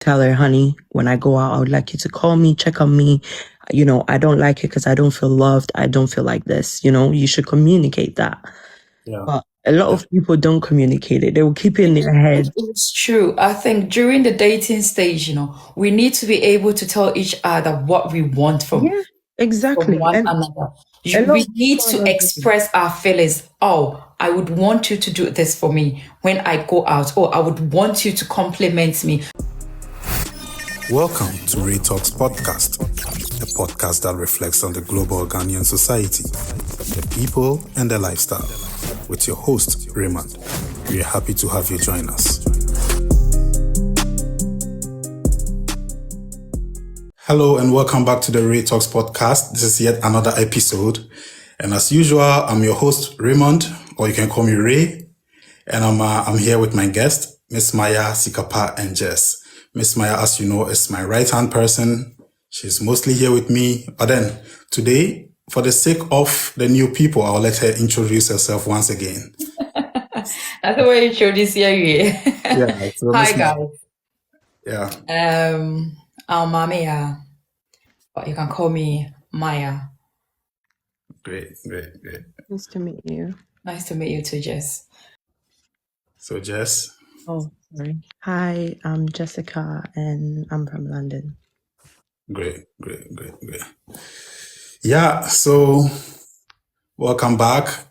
tell her, honey, when I go out, I would like you to call me, check on me. I don't like it because I don't feel loved. I don't feel like this. You should communicate that. Yeah. But a lot of people don't communicate it. They will keep it in their head. It's true. I think during the dating stage, we need to be able to tell each other what we want from Exactly. one another. We need to express our feelings. Oh, I would want you to do this for me when I go out. Or I would want you to compliment me. Welcome to Ray Talks Podcast, a podcast that reflects on the global Ghanaian society, the people and their lifestyle. With your host, Raymond. We are happy to have you join us. Hello and welcome back to the Ray Talks Podcast. This is yet another episode. And as usual, I'm your host, Raymond, or you can call me Ray. And I'm here with my guest, Miss Maya, Sikapa, and Jess. Miss Maya, as you know, is my right-hand person. She's mostly here with me. But then today, for the sake of the new people, I'll let her introduce herself once again. That's the way you introduce you. Yeah. So Hi, guys. Yeah. I'm Maya, but you can call me Maya. Great. Nice to meet you. Nice to meet you too, Jess. So, Jess. Oh, sorry. Hi, I'm Jessica, and I'm from London. Great. Yeah, so welcome back.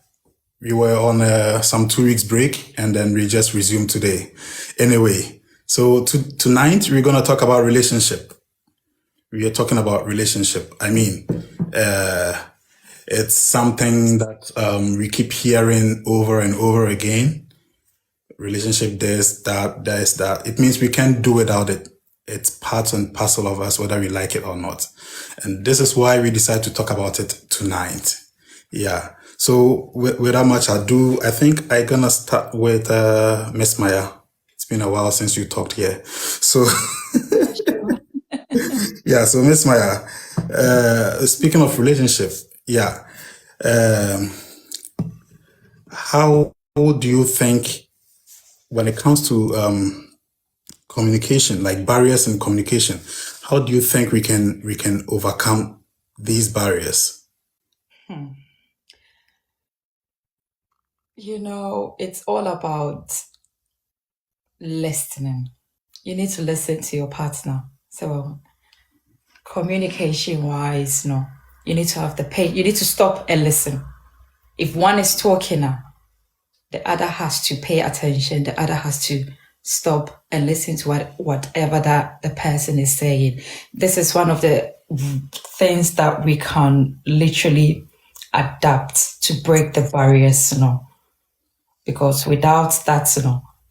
We were on some 2 weeks break, and then we just resumed today. Anyway, so tonight we're going to talk about relationship. We are talking about relationship. I mean, it's something that we keep hearing over and over again. Relationship, this, that. It means we can't do without it. It's part and parcel of us, whether we like it or not. And this is why we decided to talk about it tonight. Yeah. So without much ado, I think I'm going to start with Miss Maya. It's been a while since you talked here. So, yeah. So Miss Maya, speaking of relationship, yeah. How do you think when it comes to communication, like barriers in communication, how do you think we can overcome these barriers? It's all about listening. You need to listen to your partner. So communication wise, you need to have you need to stop and listen. If one is talking now, the other has to pay attention. The other has to stop and listen to whatever that the person is saying. This is one of the things that we can literally adapt to break the barriers, because without that,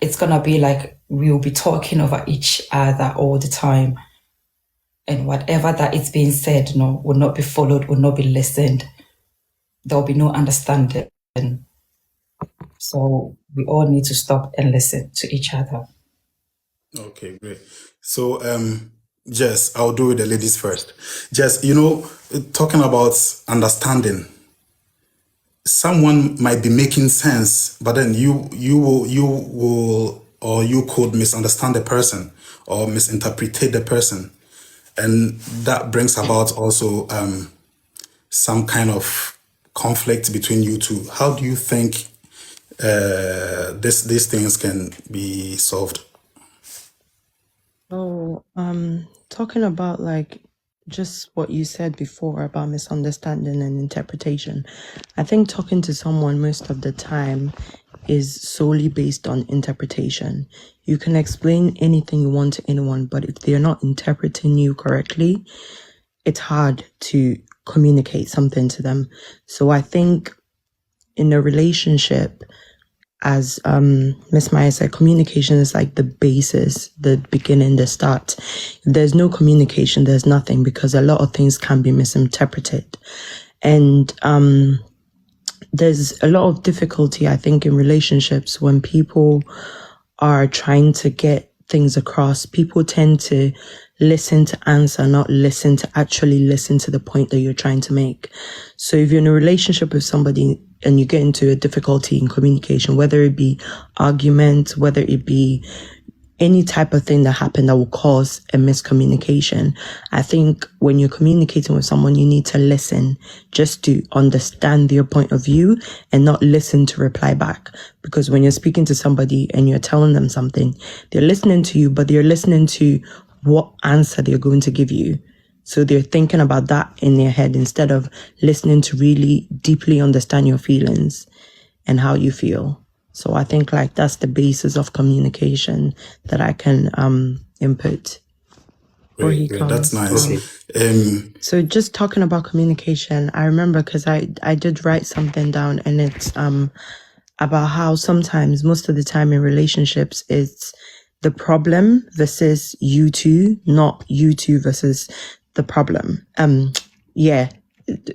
it's going to be like we'll be talking over each other all the time. And whatever that is being said, will not be followed, will not be listened. There'll be no understanding. So we all need to stop and listen to each other. Okay, great. So, Jess, I'll do with the ladies first. Jess, talking about understanding, someone might be making sense, but then you could misunderstand the person or misinterpret the person, and that brings about also some kind of conflict between you two. How do you think these things can be solved? Oh, talking about like just what you said before about misunderstanding and interpretation. I think talking to someone most of the time is solely based on interpretation. You can explain anything you want to anyone, but if they're not interpreting you correctly, it's hard to communicate something to them. So I think in a relationship, as Miss Maya said, communication is like the basis, the beginning, the start. If there's no communication, there's nothing, because a lot of things can be misinterpreted. And there's a lot of difficulty, I think, in relationships when people are trying to get things across. People tend to listen to answer, not listen to actually listen to the point that you're trying to make. So if you're in a relationship with somebody and you get into a difficulty in communication, whether it be argument, whether it be any type of thing that happened that will cause a miscommunication. I think when you're communicating with someone, you need to listen just to understand their point of view and not listen to reply back. Because when you're speaking to somebody and you're telling them something, they're listening to you, but they're listening to what answer they're going to give you. So they're thinking about that in their head instead of listening to really deeply understand your feelings and how you feel. So I think like that's the basis of communication that I can input. Or he Great. That's comes. nice. So just talking about communication, I remember because I did write something down, and it's about how sometimes, most of the time in relationships, it's the problem versus you two, not you two versus the problem.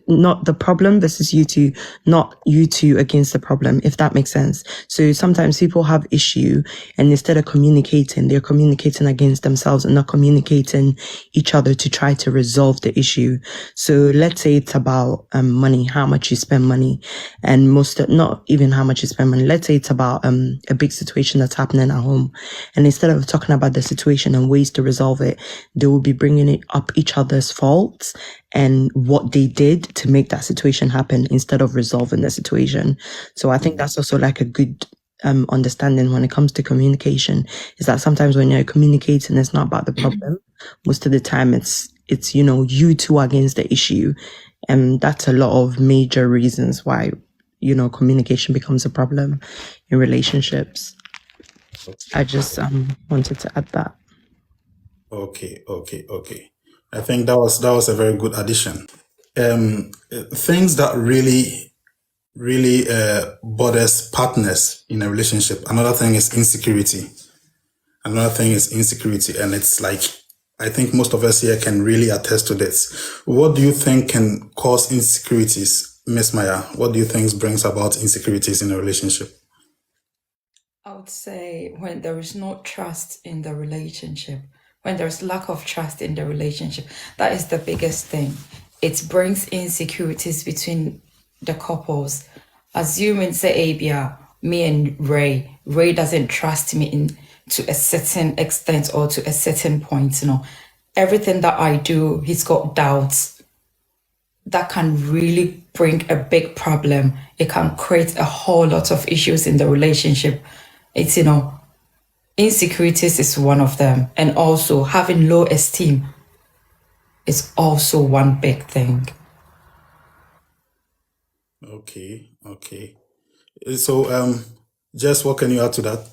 Not the problem versus you two, not you two against the problem, if that makes sense. So sometimes people have issue, and instead of communicating, they're communicating against themselves and not communicating each other to try to resolve the issue. So let's say it's about money, how much you spend money, and not even how much you spend money. Let's say it's about a big situation that's happening at home, and instead of talking about the situation and ways to resolve it, they will be bringing it up each other's faults and what they did to make that situation happen instead of resolving the situation. So I think that's also like a good understanding when it comes to communication, is that sometimes when you're communicating, it's not about the problem. Most of the time it's you two against the issue. And that's a lot of major reasons why, communication becomes a problem in relationships. I just wanted to add that. Okay. I think that was a very good addition. Things that really bothers partners in a relationship. Another thing is insecurity. And it's like, I think most of us here can really attest to this. What do you think can cause insecurities, Miss Maya? What do you think brings about insecurities in a relationship? I would say when there is no trust in the relationship, when there's lack of trust in the relationship, that is the biggest thing. It brings insecurities between the couples. Assuming, say, Abia, me and Ray doesn't trust me to a certain extent or to a certain point. Everything that I do, he's got doubts. That can really bring a big problem. It can create a whole lot of issues in the relationship. It's, insecurities is one of them. And also having low esteem is also one big thing. Okay. So, Jess, what can you add to that?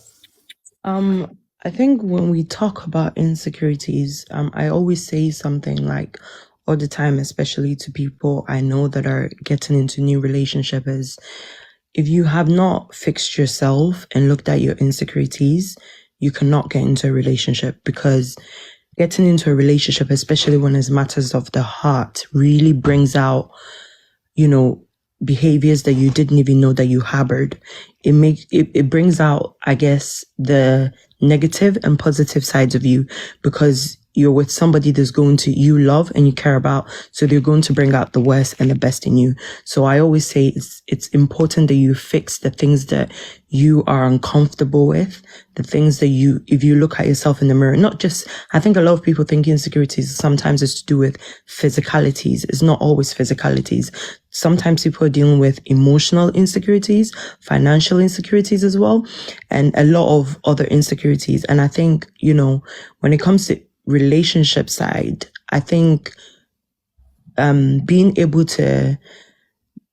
I think when we talk about insecurities, I always say something like all the time, especially to people I know that are getting into new relationship, is if you have not fixed yourself and looked at your insecurities, you cannot get into a relationship, because getting into a relationship, especially when it's matters of the heart, really brings out, behaviors that you didn't even know that you harbored. It brings out, I guess, the negative and positive sides of you, because you're with somebody that's you love and you care about. So they're going to bring out the worst and the best in you. So I always say it's important that you fix the things that you are uncomfortable with, the things that if you look at yourself in the mirror, not just, I think a lot of people think insecurities sometimes is to do with physicalities. It's not always physicalities. Sometimes people are dealing with emotional insecurities, financial insecurities as well, and a lot of other insecurities. And I think, when it comes to relationship side, I think being able to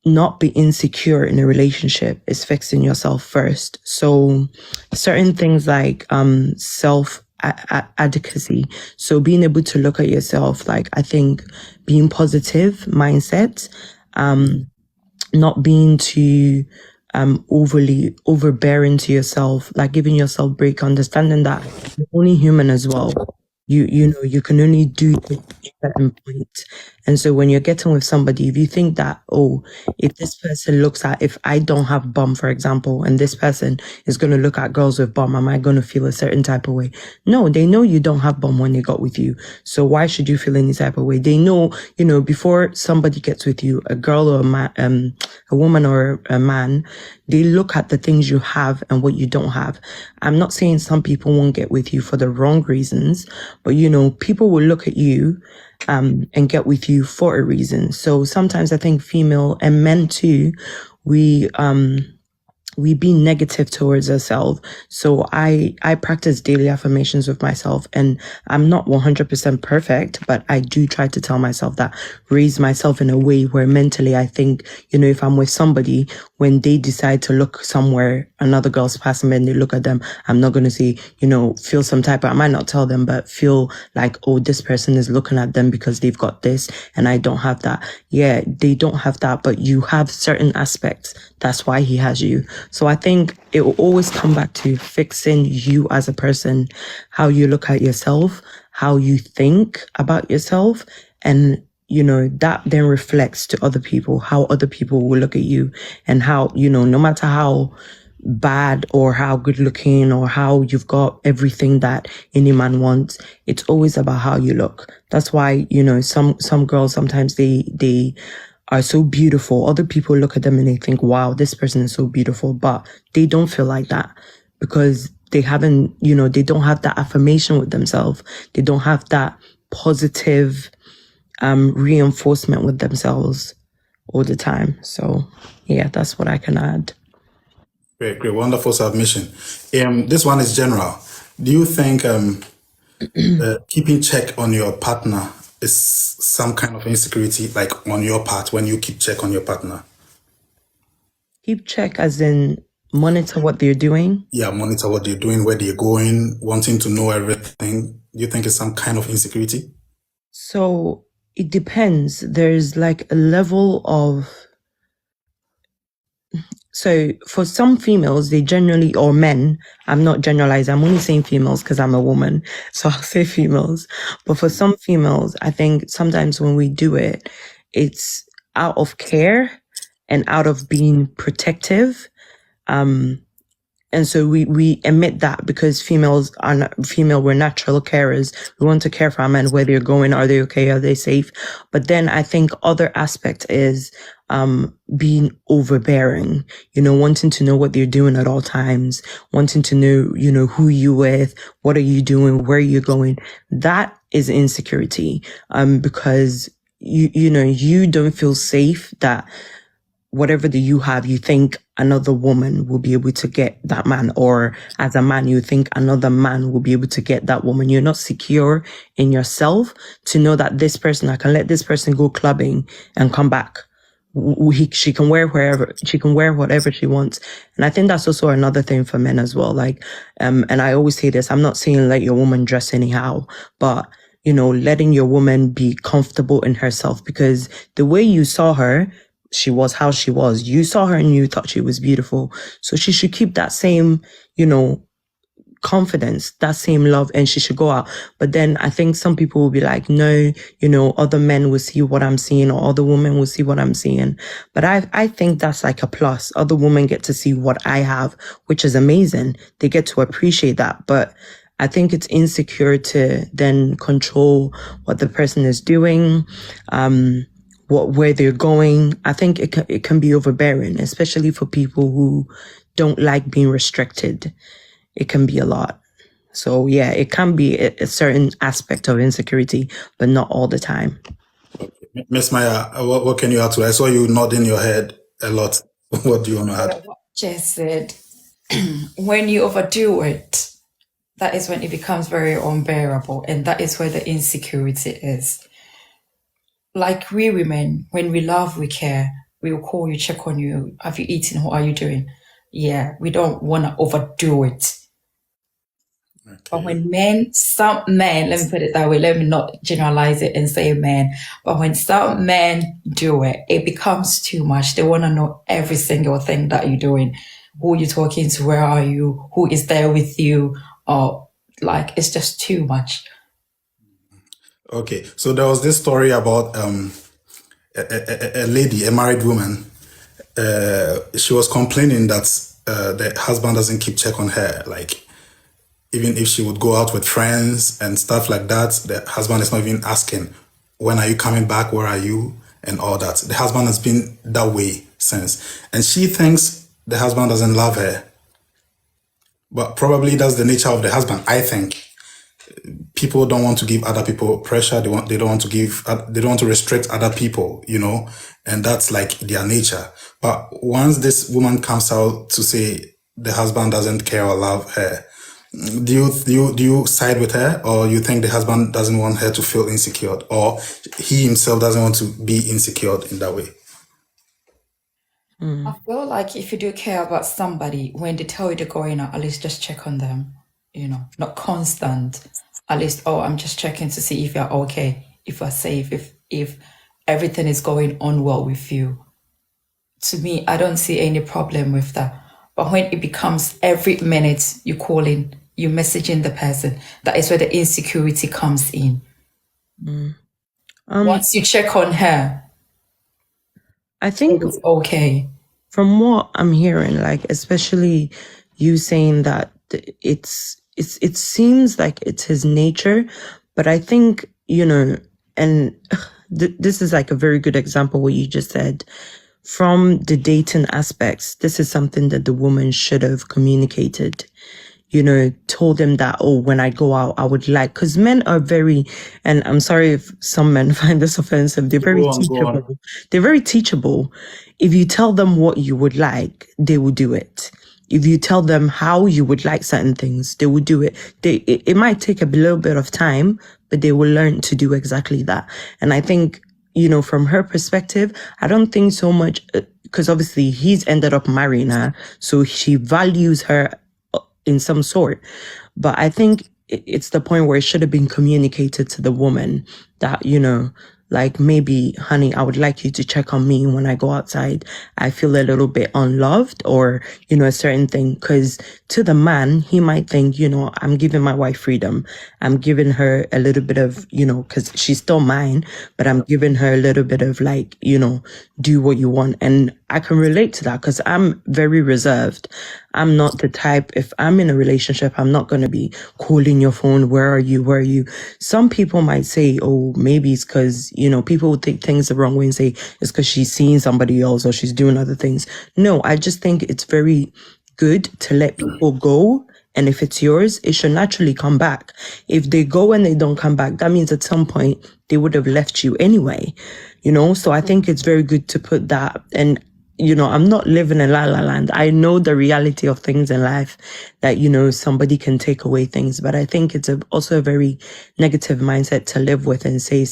not be insecure in a relationship is fixing yourself first. So certain things like self advocacy, so being able to look at yourself, like I think being positive mindset, not being too overbearing to yourself, like giving yourself break, understanding that you're only human as well. You can only do certain point. And so when you're getting with somebody, if you think that, oh, if this person looks at, if I don't have bum, for example, and this person is going to look at girls with bum, am I going to feel a certain type of way? No, they know you don't have bum when they got with you. So why should you feel any type of way? They know, before somebody gets with you, a girl or a woman or a man, they look at the things you have and what you don't have. I'm not saying some people won't get with you for the wrong reasons, but people will look at you and get with you for a reason. So sometimes I think female and men too, we be negative towards ourselves. So I practice daily affirmations with myself, and I'm not 100% perfect, but I do try to tell myself that, raise myself in a way where mentally I think, if I'm with somebody, when they decide to look somewhere, another girl's passing me and they look at them, I'm not going to say, feel some type of, I might not tell them, but feel like, oh, this person is looking at them because they've got this and I don't have that. Yeah, they don't have that, but you have certain aspects. That's why he has you. So I think it will always come back to fixing you as a person, how you look at yourself, how you think about yourself, and that then reflects to other people, how other people will look at you, and how, no matter how bad or how good looking or how you've got everything that any man wants, it's always about how you look. That's why, some girls, sometimes they are so beautiful. Other people look at them and they think, wow, this person is so beautiful, but they don't feel like that because they haven't, they don't have that affirmation with themselves. They don't have that positive reinforcement with themselves all the time. So yeah, that's what I can add. Great, wonderful submission. This one is general. Do you think keeping check on your partner is some kind of insecurity, like on your part, when you keep check on your partner? Keep check as in monitor what they're doing? Yeah, monitor what they're doing, where they're going, wanting to know everything. Do you think it's some kind of insecurity? So it depends. There's like a level of, so for some females, they generally, or men, I'm not generalizing, I'm only saying females because I'm a woman, so I'll say females. But for some females, I think sometimes when we do it, it's out of care and out of being protective. And so we admit that because we're natural carers. We want to care for our men, where they're going, are they okay, are they safe? But then I think other aspect is being overbearing, wanting to know what they're doing at all times, wanting to know, who you with, what are you doing, where are you going. That is insecurity, because you don't feel safe that whatever that you have, you think another woman will be able to get that man, or as a man, you think another man will be able to get that woman. You're not secure in yourself to know that this person, I can let this person go clubbing and come back. She can wear whatever she wants. And I think that's also another thing for men as well. Like, and I always say this, I'm not saying let your woman dress anyhow, but letting your woman be comfortable in herself, because the way you saw her, she was how she was. You saw her and you thought she was beautiful. So she should keep that same, confidence, that same love, and she should go out. But then I think some people will be like, no, other men will see what I'm seeing, or other women will see what I'm seeing. But I think that's like a plus. Other women get to see what I have, which is amazing. They get to appreciate that. But I think it's insecure to then control what the person is doing, where they're going. I think it can be overbearing, especially for people who don't like being restricted. It can be a lot. So yeah, it can be a certain aspect of insecurity, but not all the time. Miss Maya, what can you add to it? I saw you nodding your head a lot. What do you want to add? What Jess said, when you overdo it, that is when it becomes very unbearable, and that is where the insecurity is. Like we women, when we love, we care. We will call you, check on you. Have you eaten? What are you doing? Yeah, we don't want to overdo it. Okay. But when some men, let me put it that way, let me not generalize it and say men, but when some men do it, it becomes too much. They want to know every single thing that you're doing. Who you're talking to, where are you, who is there with you, or like, it's just too much. Okay, so there was this story about a lady, a married woman. She was complaining that the husband doesn't keep check on her. Like, even if she would go out with friends and stuff like that, the husband is not even asking, when are you coming back? Where are you? And all that. The husband has been that way since. And she thinks the husband doesn't love her. But probably that's the nature of the husband. I think people don't want to give other people pressure. They don't want to restrict other people, and that's like their nature. But once this woman comes out to say the husband doesn't care or love her, do you side with her, or you think the husband doesn't want her to feel insecure, or he himself doesn't want to be insecure in that way? I feel like if you do care about somebody, when they tell you they're going out, at least just check on them, not constant. At least, I'm just checking to see if you're okay, if you're safe, if everything is going on well with you. To me, I don't see any problem with that. But when it becomes every minute you calling, you messaging the person, that is where the insecurity comes in. Once you check on her, I think it's okay. from what I'm hearing, like especially you saying that it seems like it's his nature, but I think, and this is like a very good example what you just said. From the dating aspects, this is something that the woman should have communicated, told them that, when I go out, I would like, because men are very, and I'm sorry if some men find this offensive, they're very teachable. They're very teachable. If you tell them what you would like, they will do it. If you tell them how you would like certain things, they will do it. It might take a little bit of time, but they will learn to do exactly that. And I think, from her perspective, I don't think so much, because obviously he's ended up marrying her, so she values her in some sort. But I think it's the point where it should have been communicated to the woman that, like, maybe, honey, I would like you to check on me when I go outside. I feel a little bit unloved, or, a certain thing. Because to the man, he might think, I'm giving my wife freedom. I'm giving her a little bit of, because she's still mine, but I'm giving her a little bit of like, do what you want. And I can relate to that because I'm very reserved. I'm not the type, if I'm in a relationship, I'm not going to be calling your phone. Where are you? Where are you? Some people might say, maybe it's because, people will take things the wrong way and say it's because she's seeing somebody else or she's doing other things. No, I just think it's very good to let people go. And if it's yours, it should naturally come back. If they go and they don't come back, that means at some point they would have left you anyway, So I think it's very good to put that. And I'm not living in la la land. I know the reality of things in life that, somebody can take away things. But I think it's also a very negative mindset to live with and say,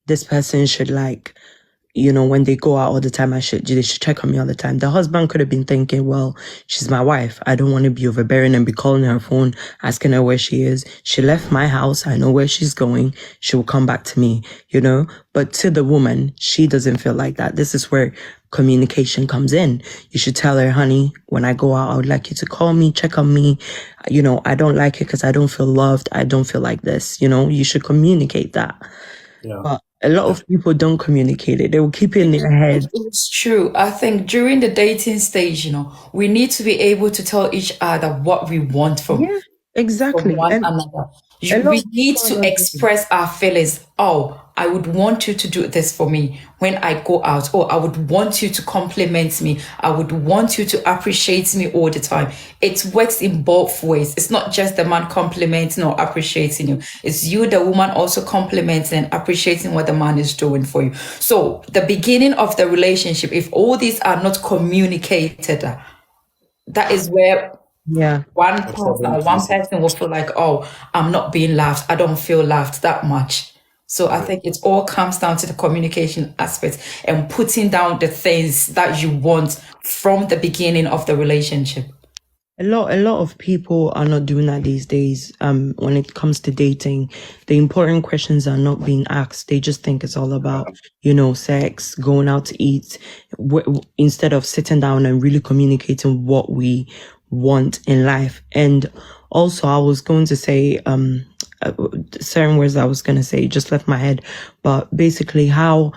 this person should when they go out all the time, they should check on me all the time. The husband could have been thinking, well, she's my wife. I don't want to be overbearing and be calling her phone, asking her where she is. She left my house. I know where she's going. She will come back to me, But to the woman, she doesn't feel like that. This is where communication comes in. You should tell her, honey, when I go out, I would like you to call me, check on me. I don't like it because I don't feel loved. I don't feel like this. You should communicate that. Yeah. But a lot of people don't communicate it. They will keep it in their head. It's true. I think during the dating stage, we need to be able to tell each other what we want from exactly. one another. We need to express our feelings. I would want you to do this for me when I go out. I would want you to compliment me. I would want you to appreciate me all the time. It works in both ways. It's not just the man complimenting or appreciating you. It's you, the woman, also complimenting and appreciating what the man is doing for you. So the beginning of the relationship, if all these are not communicated, that is where one person will feel like, I'm not being loved. I don't feel loved that much. So I think it all comes down to the communication aspect and putting down the things that you want from the beginning of the relationship. A lot of people are not doing that these days. When it comes to dating, the important questions are not being asked. They just think it's all about, sex, going out to eat, instead of sitting down and really communicating what we want in life. And also, I was going to say, certain words I was going to say just left my head, but basically how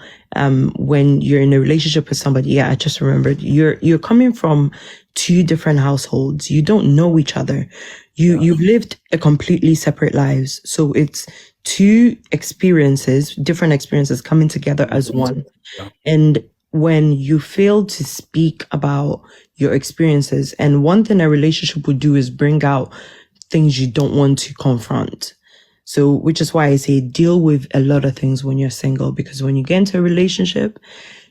when you're in a relationship with somebody, yeah, I just remembered, you're coming from two different households. You don't know each other. You've lived a completely separate lives. So it's two experiences, different experiences coming together as one. Yeah. And when you fail to speak about your experiences, and one thing a relationship would do is bring out things you don't want to confront. So, which is why I say deal with a lot of things when you're single, because when you get into a relationship,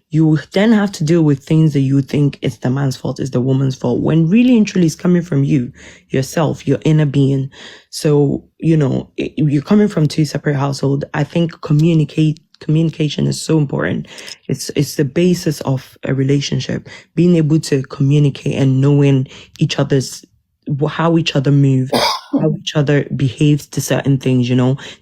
you then have to deal with things that you think it's the man's fault, it's the woman's fault, when really and truly it's coming from you, yourself, your inner being. So, you're coming from two separate households. I think communication is so important. It's the basis of a relationship, being able to communicate and knowing each other's, how each other move, how each other behaves to certain things.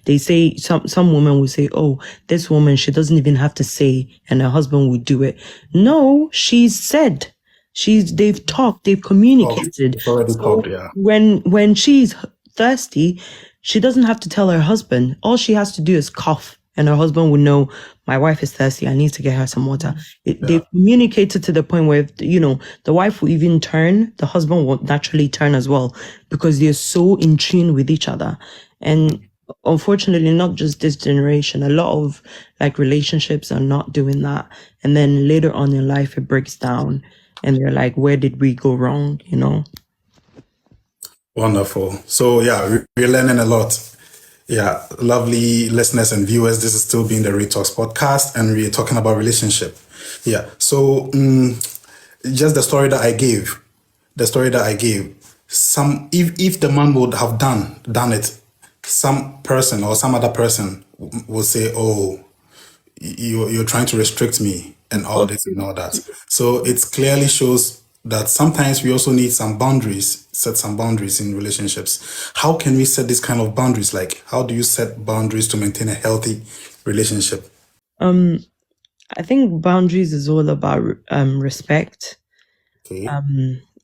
They say some women will say, oh, this woman, she doesn't even have to say, and her husband would do it. No, she's said, they've talked, they've communicated. It's already talked, yeah. When she's thirsty, she doesn't have to tell her husband. All she has to do is cough, and her husband would know, my wife is thirsty, I need to get her some water. They've communicated to the point where, the wife will even turn, the husband will naturally turn as well, because they're so in tune with each other. And unfortunately, not just this generation, a lot of relationships are not doing that. And then later on in life, it breaks down and they're like, where did we go wrong? Wonderful. So yeah, we're learning a lot. Yeah, lovely listeners and viewers. This is still being the Real Talks podcast, and we're talking about relationship. Yeah. So just the story that I gave. Some if the man would have done it, some person or some other person will say, "Oh, you're trying to restrict me," and all this and all that. So it clearly shows that sometimes we also need some boundaries, set some boundaries in relationships. How can we set this kind of boundaries? How do you set boundaries to maintain a healthy relationship? I think boundaries is all about respect. Okay.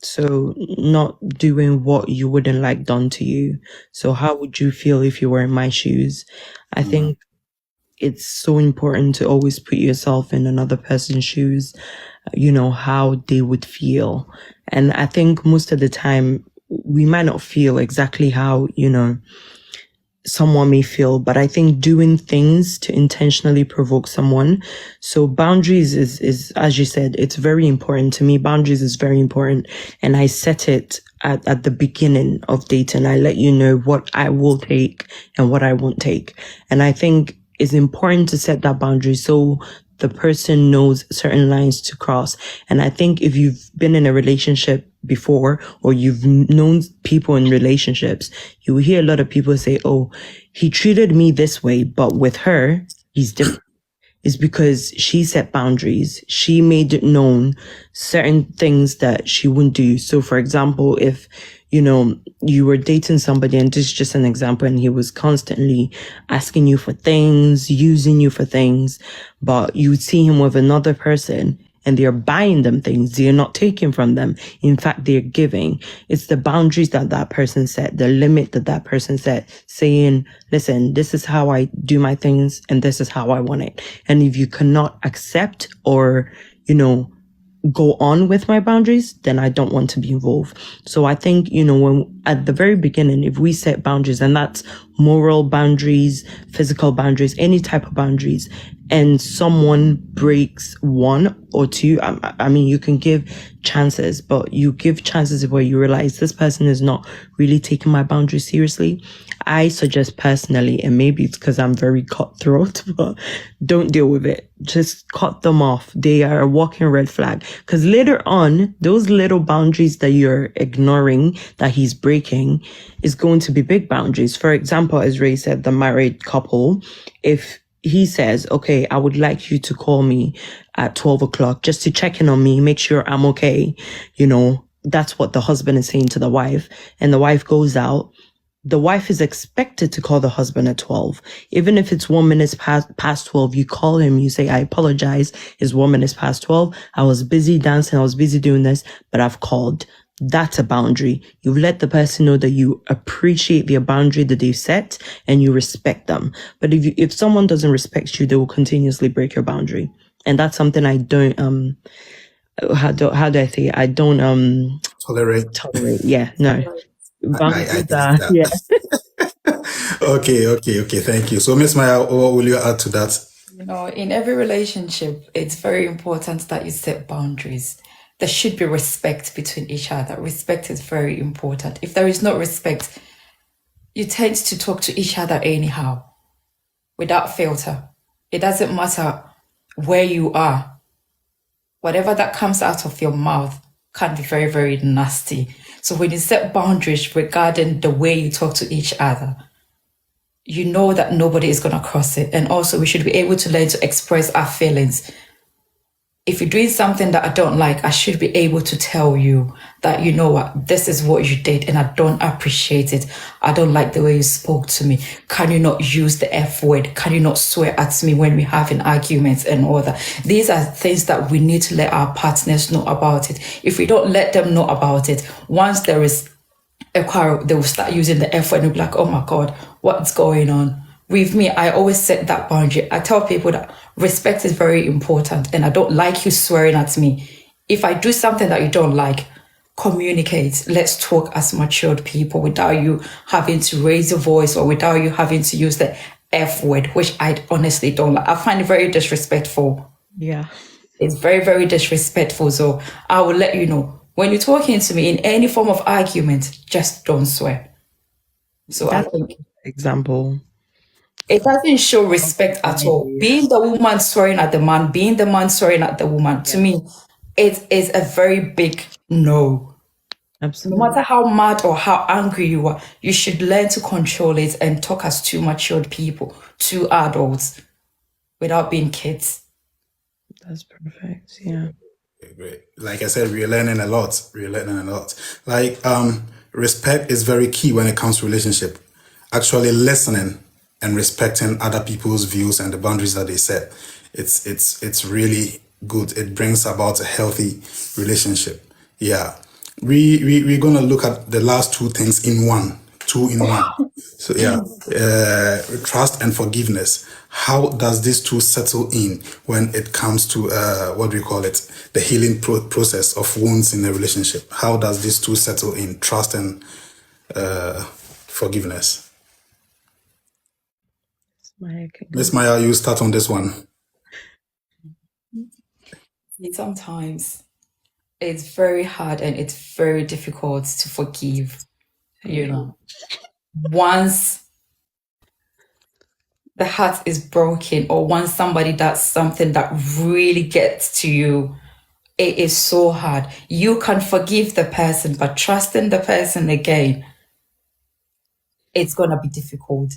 So not doing what you wouldn't like done to you. So how would you feel if you were in my shoes? I think it's so important to always put yourself in another person's shoes, how they would feel. And I think most of the time we might not feel exactly how, someone may feel, but I think doing things to intentionally provoke someone. So boundaries is, as you said, it's very important to me. Boundaries is very important. And I set it at the beginning of dating. I let you know what I will take and what I won't take. And I think it's important to set that boundary so the person knows certain lines to cross. And I think if you've been in a relationship before, or you've known people in relationships, you will hear a lot of people say, oh, he treated me this way, but with her, he's different. It's because she set boundaries. She made it known certain things that she wouldn't do. So for example, if you were dating somebody, and this is just an example, and he was constantly asking you for things, using you for things, but you would see him with another person and they're buying them things, they're not taking from them. In fact, they're giving. It's the boundaries that person set, the limit that person set, saying, listen, this is how I do my things and this is how I want it. And if you cannot accept or, go on with my boundaries, then I don't want to be involved. So I think, when at the very beginning, if we set boundaries, and that's moral boundaries, physical boundaries, any type of boundaries, and someone breaks one or two, I mean, you can give chances, but you give chances where you realize this person is not really taking my boundaries seriously. I suggest personally, and maybe it's because I'm very cutthroat, but don't deal with it. Just cut them off. They are a walking red flag. Because later on, those little boundaries that you're ignoring, that he's breaking, is going to be big boundaries. For example, as Ray said, the married couple, if he says, okay, I would like you to call me at 12 o'clock just to check in on me, make sure I'm okay. That's what the husband is saying to the wife. And the wife goes out. The wife is expected to call the husband at 12. Even if it's 1 minute past 12, you call him, you say, I apologize. It's 1 minute past 12. I was busy dancing. I was busy doing this, but I've called. That's a boundary. You've let the person know that you appreciate their boundary that they've set and you respect them. But if someone doesn't respect you, they will continuously break your boundary. And that's something I don't how do I say it? I don't Tolerate. Yeah, no. I Boundaries get are, that. yeah. Okay. Thank you. So, Miss Maya, what will you add to that? You know, in every relationship, it's very important that you set boundaries. There should be respect between each other. Respect is very important. If there is no respect, you tend to talk to each other anyhow, without filter. It doesn't matter where you are. Whatever that comes out of your mouth can be very, very nasty. So when you set boundaries regarding the way you talk to each other, you know that nobody is going to cross it. And also we should be able to learn to express our feelings. If you're doing something that I don't like, I should be able to tell you that, you know what, this is what you did and I don't appreciate it. I don't like the way you spoke to me. Can you not use the F word? Can you not swear at me when we're having arguments and all that? These are things that we need to let our partners know about it. If we don't let them know about it, once there is a quarrel, they will start using the F word and they'll be like, oh my God, what's going on? With me, I always set that boundary. I tell people that respect is very important and I don't like you swearing at me. If I do something that you don't like, communicate. Let's talk as matured people without you having to raise your voice or without you having to use the F word, which I honestly don't like. I find it very disrespectful. Yeah. It's very, very disrespectful. So I will let you know, when you're talking to me in any form of argument, just don't swear. So I think example. It doesn't show respect at all. Being the woman swearing at the man, being the man swearing at the woman, to me, it is a very big no. Absolutely. No matter how mad or how angry you are, you should learn to control it and talk as two matured people, two adults, without being kids. That's perfect. Yeah. Great. Like I said, we're learning a lot. Like, respect is very key when it comes to relationship. Actually listening and respecting other people's views and the boundaries that they set. It's really good. It brings about a healthy relationship. Yeah. We're gonna look at the last two things in one. Two in one. So yeah, trust and forgiveness. How does these two settle in when it comes to what we call it, the healing process of wounds in a relationship? How does these two settle in, trust and forgiveness? Miss Maya, you start on this one. Sometimes it's very hard and it's very difficult to forgive. You know, once the heart is broken or once somebody does something that really gets to you, it is so hard. You can forgive the person, but trusting the person again, it's going to be difficult.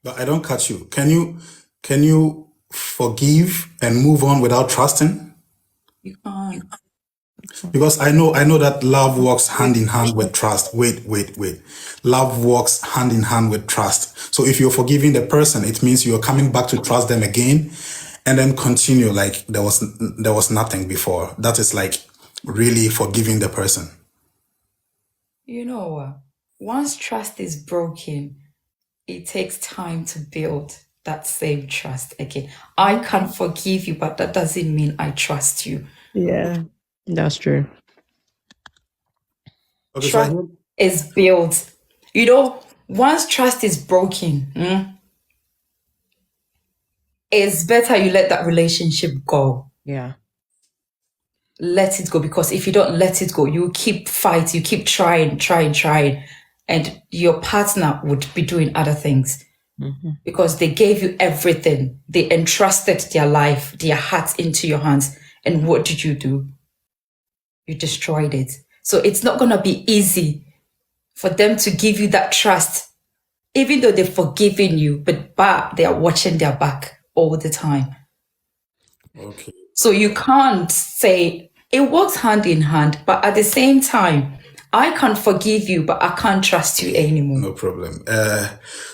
But I don't catch you. Can you forgive and move on without trusting? You can't. Because I know that love walks hand in hand with trust. Wait. Love walks hand in hand with trust. So if you're forgiving the person, it means you're coming back to trust them again and then continue like there was nothing before. That is like really forgiving the person. You know, once trust is broken, it takes time to build that same trust again. I can forgive you, but that doesn't mean I trust you. Yeah, that's true. Okay, Trust is built. You know, once trust is broken, it's better you let that relationship go. Yeah. Let it go, because if you don't let it go, you keep fighting, you keep trying, and your partner would be doing other things. Because they gave you everything. They entrusted their life, their heart into your hands. And what did you do? You destroyed it. So it's not going to be easy for them to give you that trust, even though they've forgiven you, but they are watching their back all the time. Okay. So you can't say, it works hand in hand, but at the same time, I can forgive you, but I can't trust you anymore. No problem.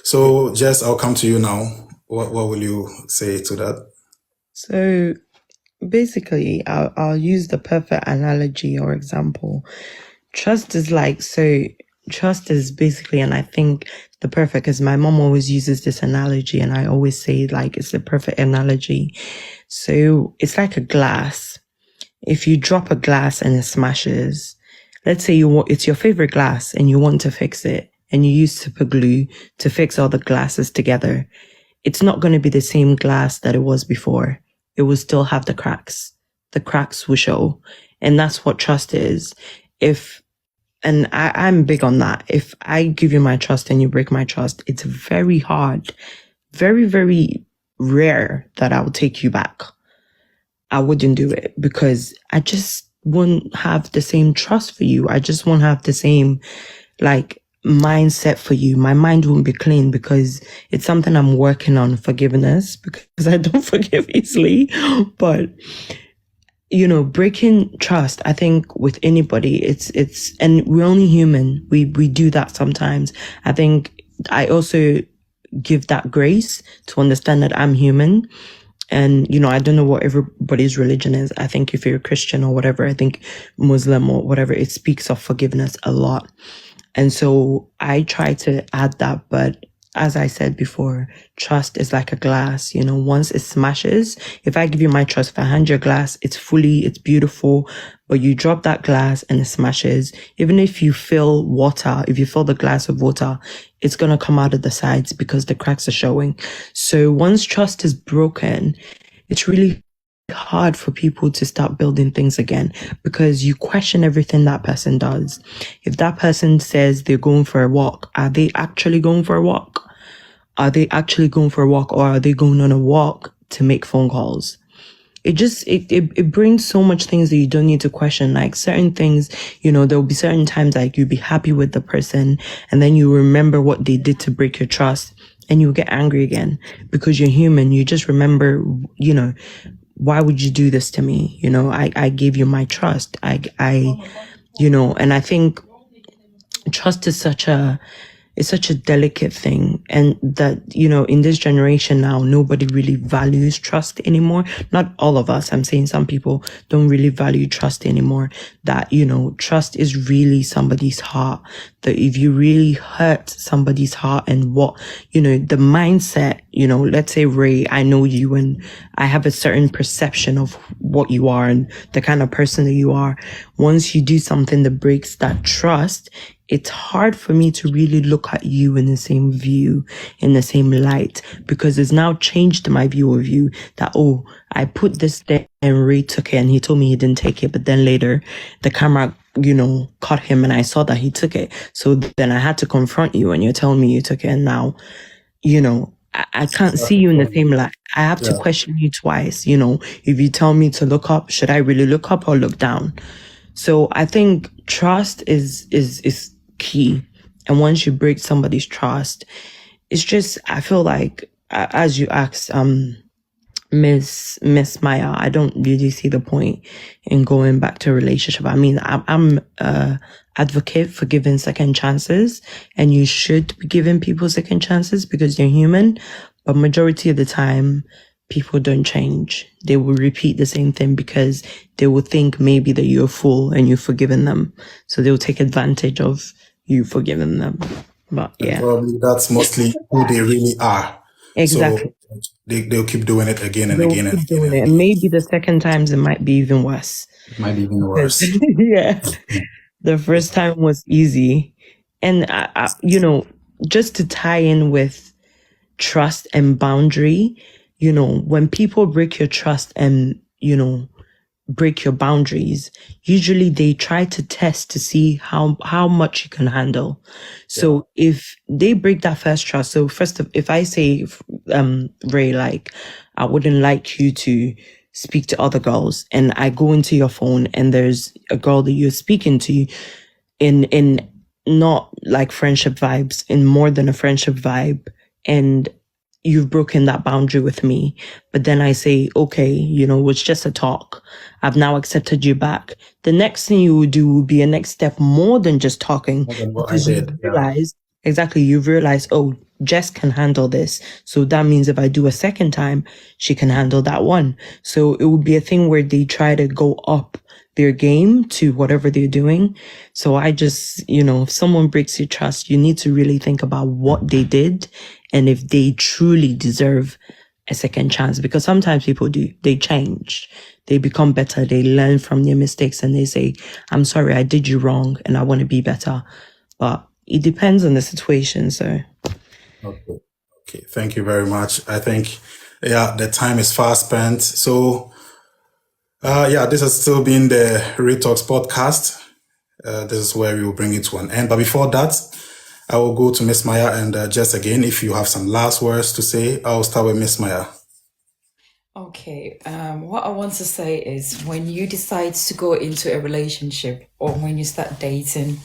So Jess, I'll come to you now. What will you say to that? So basically, I'll use the perfect analogy or example. Trust is like, so trust is basically, and I think the perfect, because my mom always uses this analogy, and I always say like it's the perfect analogy. So it's like a glass. If you drop a glass and it smashes, let's say it's your favorite glass and you want to fix it, and you use super glue to fix all the glasses together, it's not going to be the same glass that it was before. It will still have the cracks. The cracks will show. And that's what trust is. And I'm big on that. If I give you my trust and you break my trust, it's very hard, very, very rare that I will take you back. I wouldn't do it because I just won't have the same trust for you. I just won't have the same like mindset for you. My mind won't be clean because it's something I'm working on, forgiveness, because I don't forgive easily. But you know, breaking trust, I think with anybody, it's, and we're only human. We do that sometimes. I think I also give that grace to understand that I'm human. And, you know, I don't know what everybody's religion is. I think if you're a Christian or whatever, I think Muslim or whatever, it speaks of forgiveness a lot. And so I try to add that, but as I said before, trust is like a glass, you know, once it smashes, if I give you my trust, if I hand you a glass, it's beautiful, but you drop that glass and it smashes. Even if you fill the glass with water, it's going to come out of the sides because the cracks are showing. So once trust is broken, it's really hard for people to start building things again because you question everything that person does. If that person says they're going for a walk, are they actually going for a walk? Are they actually going for a walk, or are they going on a walk to make phone calls? It brings so much things that you don't need to question. Like certain things, you know, there'll be certain times like you'll be happy with the person and then you remember what they did to break your trust and you'll get angry again because you're human. You just remember, you know, why would you do this to me? You know, I gave you my trust. You know, and I think trust is such a delicate thing, and that, you know, in this generation now, nobody really values trust anymore. Not all of us. I'm saying some people don't really value trust anymore. That, you know, trust is really somebody's heart. That if you really hurt somebody's heart and what, you know, the mindset, you know, let's say, Ray, I know you and I have a certain perception of what you are and the kind of person that you are. Once you do something that breaks that trust, it's hard for me to really look at you in the same view, in the same light, because it's now changed my view of you that, oh, I put this there and Ray took it and he told me he didn't take it. But then later the camera, you know, caught him and I saw that he took it. So then I had to confront you and you're telling me you took it. And now, you know, I can't see you in the same light. I have to question you twice. You know, if you tell me to look up, should I really look up or look down? So I think trust is key. And once you break somebody's trust, it's just, I feel like, as you asked, Miss Maya, I don't really see the point in going back to a relationship. I mean, I'm advocate for giving second chances, and you should be giving people second chances because you're human. But majority of the time, people don't change. They will repeat the same thing because they will think maybe that you're a fool and you've forgiven them. So they'll take advantage of you forgiving them. But yeah. Probably that's mostly who they really are. Exactly. So they'll keep doing it again and They'll again and keep again. doing it. And maybe the second times it might be even worse. It might be even worse. Yeah. The first time was easy. And, you know, just to tie in with trust and boundary, you know, when people break your trust and, you know, break your boundaries, usually they try to test to see how much you can handle. So if they break that first trust, so if I say, Ray, like, I wouldn't like you to speak to other girls, and I go into your phone and there's a girl that you're speaking to in not like friendship vibes, in more than a friendship vibe, and you've broken that boundary with me. But then I say, okay, you know, it's just a talk. I've now accepted you back. The next thing you would do would be a next step more than just talking. More than what Because I did. you've realized, oh, Jess can handle this. So that means if I do a second time, she can handle that one. So it would be a thing where they try to go up their game to whatever they're doing. So I just, if someone breaks your trust, you need to really think about what they did and if they truly deserve a second chance, because sometimes people do, they change, they become better, they learn from their mistakes and they say, I'm sorry, I did you wrong and I want to be better. But it depends on the situation. So Okay, thank you very much. I think, the time is fast spent. So, this has still been the Real Talks podcast. This is where we will bring it to an end. But before that, I will go to Miss Maya and Jess again. If you have some last words to say, I'll start with Miss Maya. Okay, what I want to say is when you decide to go into a relationship or when you start dating,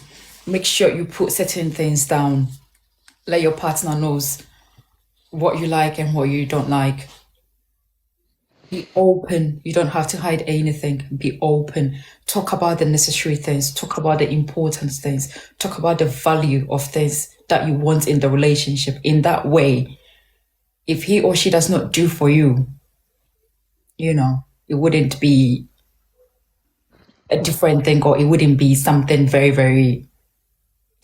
make sure you put certain things down. Let your partner knows what you like and what you don't like. Be open. You don't have to hide anything. Be open. Talk about the necessary things. Talk about the important things. Talk about the value of things that you want in the relationship. In that way, if he or she does not do for you, it wouldn't be a different thing, or it wouldn't be something very, very,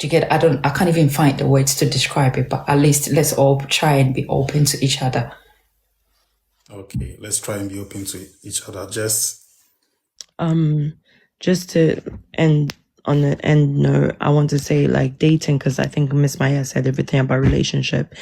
I can't even find the words to describe it, but at least let's all try and be open to each other. Okay, let's try and be open to each other. Jess? Just to end on the end note, I want to say like dating, because I think Miss Maya said everything about relationship.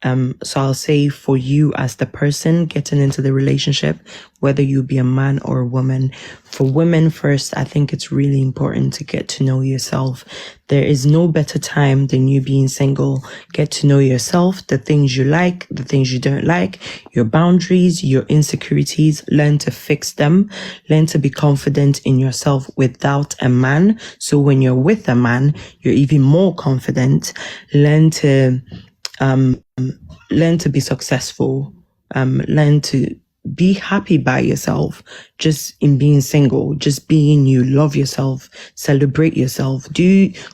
So I'll say for you as the person getting into the relationship, whether you be a man or a woman, for women first, I think it's really important to get to know yourself. There is no better time than you being single. Get to know yourself, the things you like, the things you don't like, your boundaries, your insecurities, learn to fix them, learn to be confident in yourself without a man. So when you're with a man, you're even more confident. Learn to be successful, learn to be happy by yourself, just in being single, just being you, love yourself, celebrate yourself,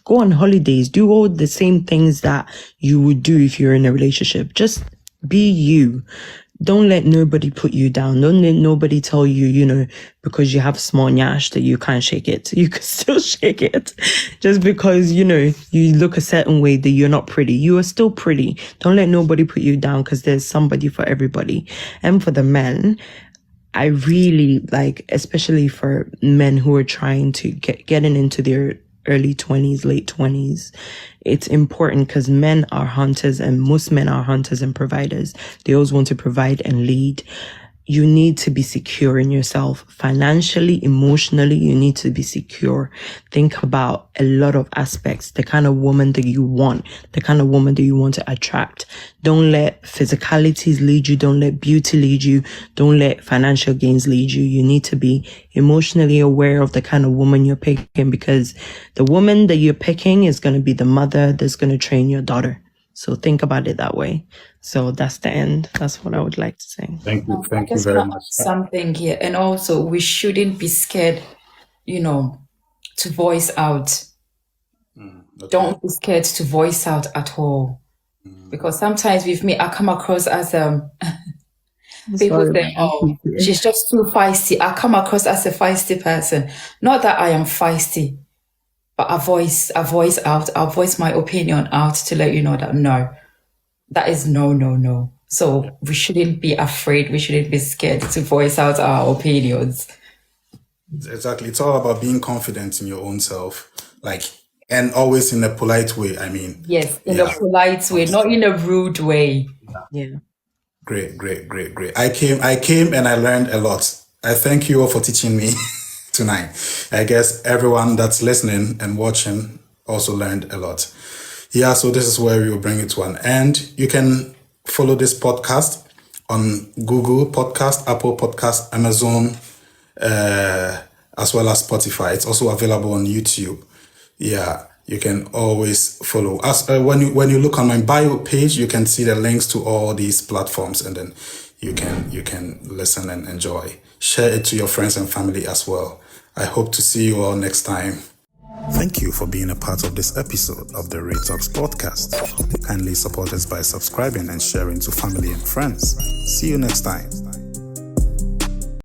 go on holidays, do all the same things that you would do if you're in a relationship. Just be you. Don't let nobody put you down. Don't let nobody tell you, because you have small nyash that you can't shake it. You can still shake it. Just because, you look a certain way that you're not pretty. You are still pretty. Don't let nobody put you down, because there's somebody for everybody. And for the men, I really like, especially for men who are trying to getting into their early 20s, late 20s, it's important because men are hunters, and most men are hunters and providers. They always want to provide and lead. You need to be secure in yourself financially, emotionally. You need to be secure. Think about a lot of aspects, the kind of woman that you want, the kind of woman that you want to attract. Don't let physicalities lead you. Don't let beauty lead you. Don't let financial gains lead you. You need to be emotionally aware of the kind of woman you're picking, because the woman that you're picking is going to be the mother that's going to train your daughter. So think about it that way. So that's the end. That's what I would like to say. Thank you. Thank I you just very want to much. add something here. And also, we shouldn't be scared, to voice out. Okay. Don't be scared to voice out at all. Because sometimes with me, I come across as people say, oh, she's just too feisty. I come across as a feisty person. Not that I am feisty, but I voice out. I'll voice my opinion out to let you know that no, that is no. So we shouldn't be afraid. We shouldn't be scared to voice out our opinions. Exactly. It's all about being confident in your own self, and always in a polite way. I mean, yes, in a polite way, not in a rude way. Yeah. Great. I came and I learned a lot. I thank you all for teaching me tonight. I guess everyone that's listening and watching also learned a lot. Yeah, so this is where we will bring it to an end. You can follow this podcast on Google Podcast, Apple Podcast, Amazon, as well as Spotify. It's also available on YouTube. Yeah, you can always follow us. When you look on my bio page, you can see the links to all these platforms, and then you can listen and enjoy. Share it to your friends and family as well. I hope to see you all next time. Thank you for being a part of this episode of the Ray Talks podcast. Kindly support us by subscribing and sharing to family and friends. See you next time.